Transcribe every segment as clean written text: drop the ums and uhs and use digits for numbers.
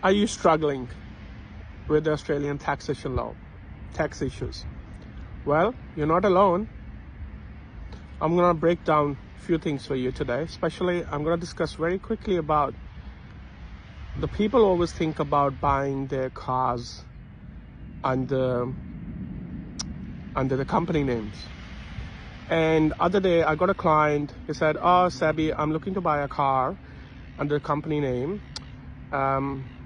Are you struggling with the Australian taxation law, tax issues? Well, you're not alone. I'm going to break down a few things for you today. Especially, I'm going to discuss very quickly about the people always think about buying their cars under the company names. And other day, I got a client. He said, "Oh, Sabi, I'm looking to buy a car under the company name.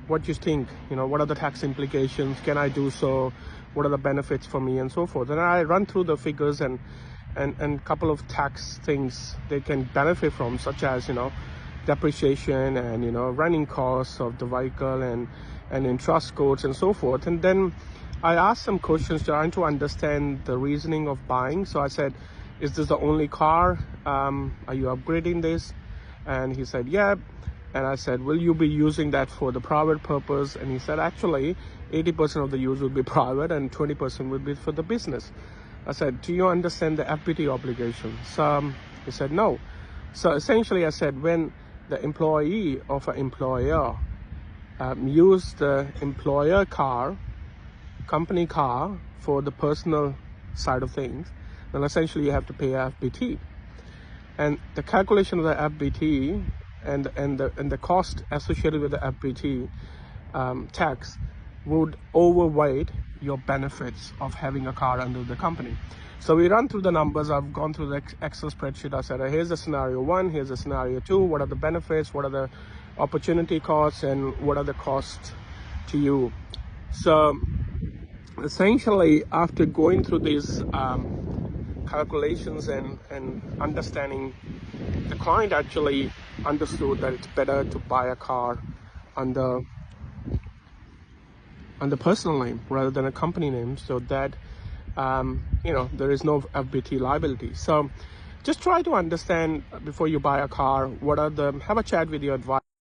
What do you think? What are the tax implications? Can I do so? What are the benefits for me, and so forth?" And I run through the figures and couple of tax things they can benefit from, such as depreciation and running costs of the vehicle and interest codes and so forth. And then I asked some questions trying to understand the reasoning of buying. So I said, "Is this the only car? Are you upgrading this?" And he said, "Yeah." And I said, "Will you be using that for the private purpose?" And he said, "Actually, 80% of the use will be private and 20% will be for the business." I said, "Do you understand the FBT obligations?" He said, "No." So essentially I said, when the employee of an employer use the employer car, company car, for the personal side of things, then essentially you have to pay FBT. And the calculation of the FBT and the cost associated with the FBT tax would overweight your benefits of having a car under the company. So we run through the numbers. I've gone through the Excel spreadsheet. I said, here's the scenario 1, here's the scenario 2. What are the benefits? What are the opportunity costs? And what are the costs to you? So essentially, after going through these calculations and understanding, the client actually understood that it's better to buy a car under personal name rather than a company name, so that there is no FBT liability. So just try to understand before you buy a car, have a chat with your advisor.